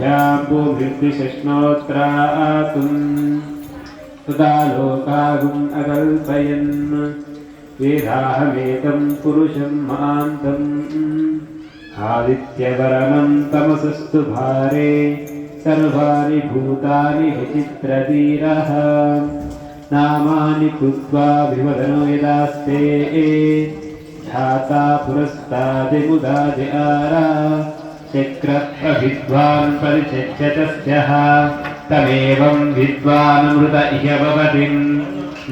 भूमिर्दिशश्नोत्रातुम् तदा लोकागुम् अकल्पयन् वेदाहमेतं पुरुषं महान्तम् आदित्यवरणं तमसस्तु भारे सर्वाणि भूतानि विचित्रधीरः नामानि कृत्वा विवदनो यदास्ते ध्याता पुरस्तादिमुदादिआरा चक्रविद्वान् परिचच्यतस्यः तमेवं विद्वानमृत इह भवतिम्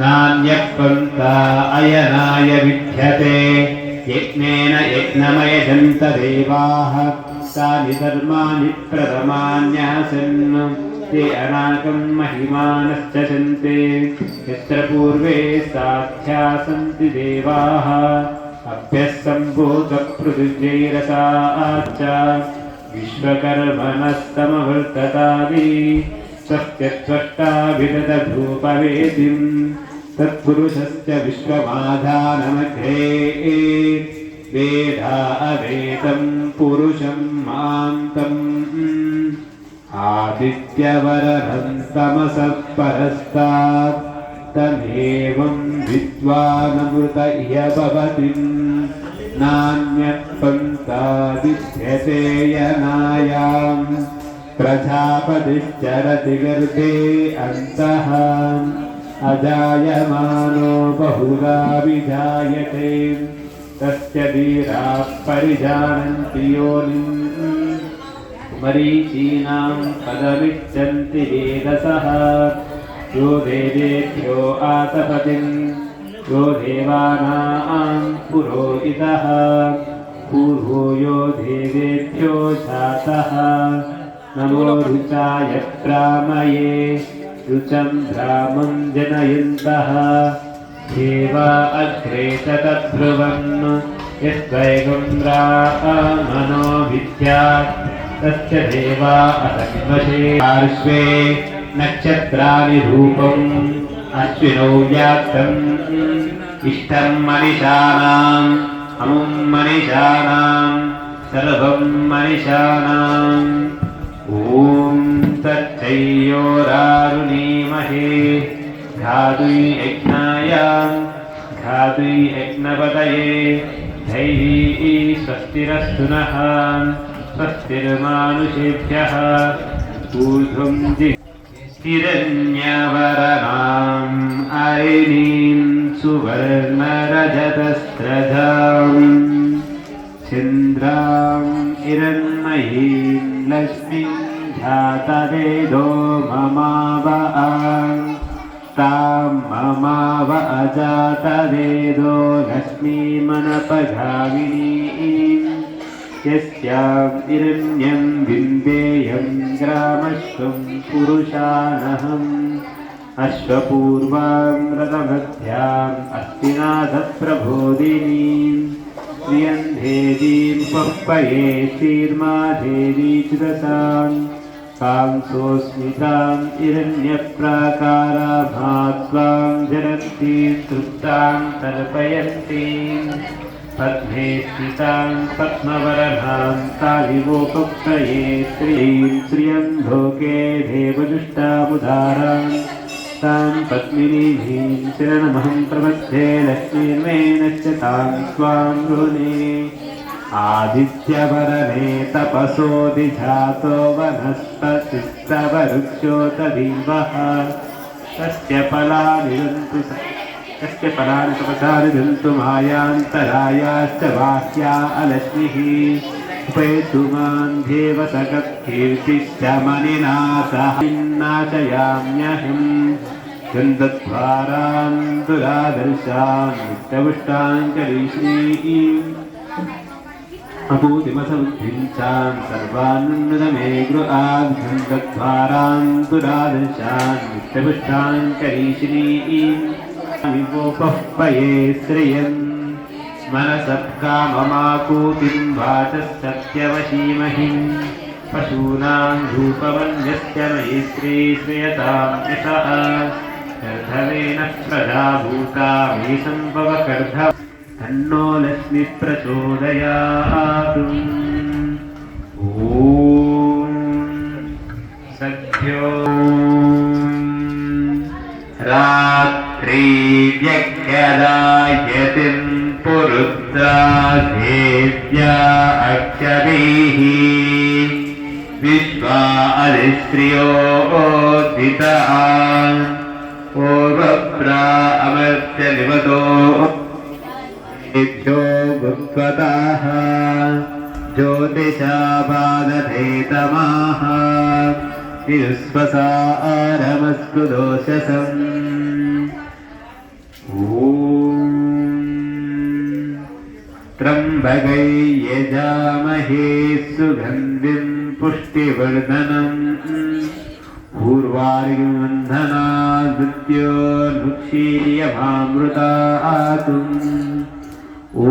नान्यः पन्था अयनाय विद्यते यज्ञेन यज्ञमयजन्त देवाः तानि धर्माणि प्रथमान्यासन् ते अनाकं महिमानश्च सन्ते यत्र पूर्वे साध्या सन्ति देवाः अभ्यस्सम्भूतपृथिव्यैरसाच्च विश्वकर्मणस्तमवर्ततादि स्वस्य त्वष्टाभिदधूपवेदिं तत्पुरुषस्य विश्वमाधानमध्ये वेदा अवेदं पुरुषं महान्तम् आदित्यवरणं तमसः परस्तात् तमेवं विद्वानमृत इह भवतिम् नान्यः पन्था विद्यते यनायाम् प्रजापतिश्चरति गर्भे अन्तः अजायमानो बहुधा विजायते तस्य धीराः परिजानन्ति योनिम् मरीचीनां पदमिच्छन्ति वेदसः यो देवेभ्यो आतपतिं यो देवानां पुरोहितः पूर्वो यो देवेभ्यो जातः नमो ऋचाय प्रामये ऋचं भ्रामं जनयन्तः देवा अग्रे च तद्ब्रुवन् यस्त्वैगं मनो विद्यात् तस्य देवा असन्वशे पार्श्वे नक्षत्राणि रूपम् अश्विनौ व्याप्तम् इष्टं मनिषाणाम् अमुं मनिषाणाम् सर्वं मनिषाणाम् ॐ तच्चैयोरारुणीमहे घातुं यज्ञपतये धैर्ये स्वस्तिरस्तु नः स्वस्तिर्मानुषेभ्यः ऊर्ध्वं हिरण्यवर्णाम् अरिणीं सुवर्णरजतस्रजाम् चन्द्रां हिरण्मयीं लक्ष्मीं ध्यातवेदो ममाव तां ममाव अजातवेदो लक्ष्मीमनपगामिनीम् यस्यां हिरण्यं बिम्बेयं ग्रामश्वं पुरुषानहम् अश्वपूर्वां रथमध्याम् अस्तिनाथप्रबोधिनीं श्रियं देवीं पप्पये श्रीर्मादेवी चिरसां कांसोऽस्मितां हिरण्यप्राकाराभात्वां जरन्तीं तृप्तां तर्पयन्तीं पद्मे स्थितां पद्मवर्णां कालिवोपक्षये श्रीं श्रियं लोके देवदुष्टामुदारां तां पद्मिनीं शरणमहं प्रपद्ये लक्ष्मीर्मेणश्च तां स्वां गृह्णे आदित्यवरणे तपसोऽधिजातो वनस्पतिस्तववृक्षो तदीवः तस्य फलानि तपसा निदन्तु मायान्तरायाश्च बाह्या अलक्ष्मीः उपेतु मां देवसकत्कीर्तिश्च मनिनाथः नाशयाम्यहम् गन्धद्वारान् दुरादर्शान् नित्यपुष्टाञ्जलिश्रीम् अपूतिमसबुद्धिं चां सर्वान्नदमे गृहाद्गन्धद्वारान् दुरादर्शान् नित्यपुष्टाञ्जलिश्रीम् विवोपह्पये श्रियम् मनसः काममाकूतिं वाचः सत्यवशीमहिं पशूनां रूपमन्यस्य मयि श्रीश्रियतां यशः कर्धवेन प्रजा भूता मे सम्भवकर्ध तन्नो लक्ष्मी प्रचोदयात्। ॐ सद्यो रात्रि व्यख्यदायतिं पुरुद्राधेव्या अक्षभिः विश्वा अधिश्रियो ओद्भितान् पूर्वप्रा अमर्त्य निवतो भ्यो भुक्त्वतः ज्योतिषापादधेतमाः निरुस्वसारमस्कृदोषसम् ॐ त्र्यम्बकै यजामहे सुगन्धिं पुष्टिवर्धनम् उर्वारुकवन्धनात् मृत्योर्मुक्षीयमामृतातुम् ॐ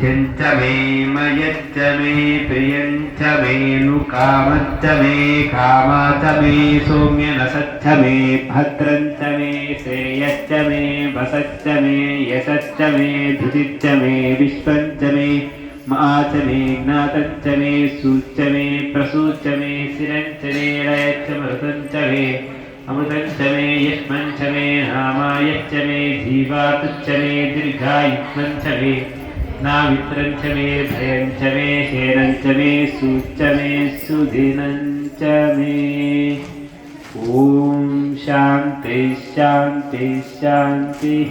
च मे मयच्च मे प्रियञ्च मे नुकामच्च मे कामा च मे सौम्यनसच्च मे भद्रञ्च मे श्रेयश्च मे वसच्च मे यशश्च मे धृतिश्च मे विश्वञ्च मे मा च मे ज्ञातञ्च मे सूच्च मे प्रसूच्च मे शिरञ्च मे लयच्च मृतञ्च मे अमृतञ्च मे यष्मञ्च मे नामायच्च मे जीवातुच्च मे दीर्घायुष्मञ्च मे नावित्रञ्च मे भयञ्च मे शेरञ्च मे सूच्च मे सुदिनञ्च मे ॐ शान्ति शान्ति शान्तिः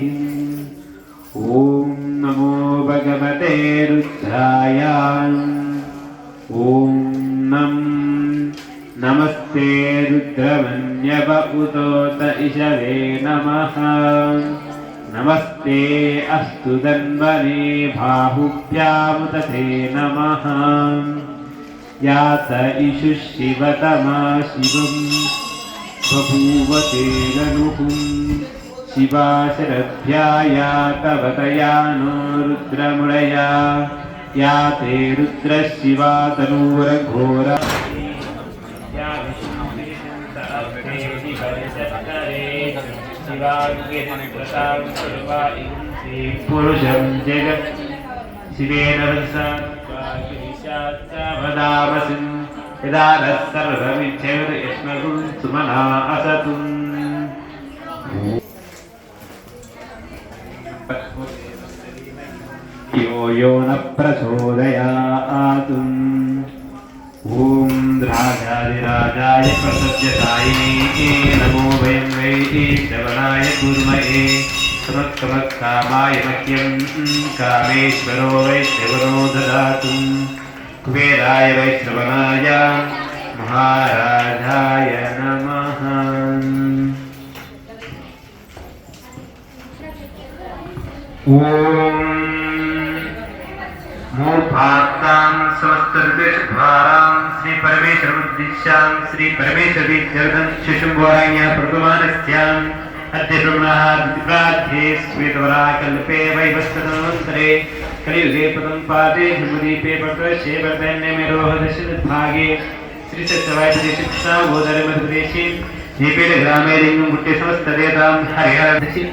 ॐ नमो भगवते रुद्राय ॐ नमस्ते रुद्रमन्यव उतोत इषवे नमः नमस्ते अस्तु धन्वने बाहुभ्यामुदते नमः यात इषु शिवतमा शिवं बभूवते ननुः शिवा शरभ्याया तवतया नो रुद्रमुरया या ते रुद्रशिवा तनूरघोरा पुरुषं जगत् शिवेन वदामसिं यदा नः सर्वमिच्छेद यस्मगुं सुमना असतुम् यो न प्रचोदयातुम् ॐ राजाधिराजाय प्रसज्यतायै नमो वयं वै श्रवणाय कुर्महे समत्कामाय मह्यं कामेश्वरो वैश्रवणो ददातु कुबेराय वैश्रवणाय महाराजाय नमः ॐ मूर्धात्तां समस्तर्देशद्वारां श्री परमेश्वरमुद्दिश्यां श्री परमेश्वरीत्यर्थं शिशुम्भोराज्ञा प्रभुमानस्याम् अद्य ब्रह्मणः द्वितीयाध्ये श्वेतवराकल्पे वैवस्वतमन्त्रे कलियुगे प्रथम पादे धर्मदीपे पटवर्षे वर्धन्यमेरोहदशभागे श्रीसत्यवायप्रदेशे गोदावरी मध्यप्रदेशे दीपेन ग्रामे लिङ्गं गुट्टे समस्तदेतां हरिहरदशि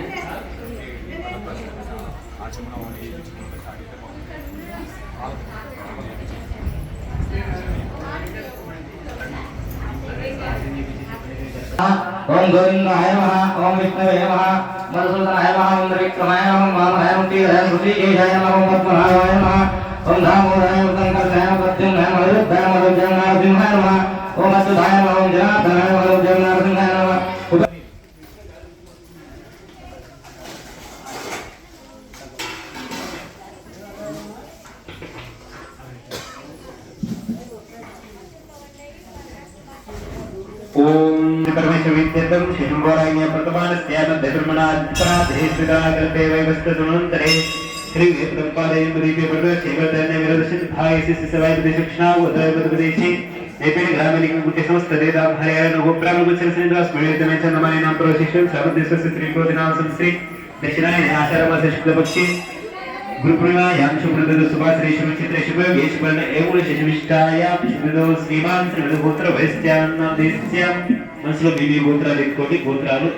ओम गोविंदाय नमः ओम विष्णवे नमः मधुसूदनाय नमः ओम त्रिविक्रमाय नमः वामनाय नमः तीर्थाय ऋषिकेशाय नमः ओम पद्मनाभाय नमः ओम दामोदराय शंकराय नमः प्रद्युम्नाय नमः रुद्राय नमः नरसिंहाय नमः ओम अच्युताय नमः ओम जनार्दनाय नमः ओम नरसिंहाय नमः ओम परमेश्वरविद्यं शिशुम्भोराज्ञा प्रथमानस्यामध्यब्रह्मणाधिपराधेश्वराकल्पे वैवस्वतमन्त्रे श्रीवेत्रपादे दीपे पटवर्षे वर्धन्यमेरोदशभागे शिशुवायप्रदेशे नेपेण ग्रामे लिङ्गं गुट्टे समस्तदेतां हरिहरनो गोप्रामगुच्छलसनिन्द्रास्मृतमे च नमानां प्रवशिष्यं सर्वदेशस्य श्रीकोटिनां संश्री दक्षिणायने आषाढमासे शुक्लपक्षे गुरुपूर्णिमायां शुभ्रदो सुभाश्री शुभचित्रे शुभयोगे शुभर्ण एवं शशिविष्टायां शुभदो श्रीमान् श्रीमदगोत्र वैश्यां नाम देश्यां मनसलो बीबी गोत्रादिकोटि गोत्रालु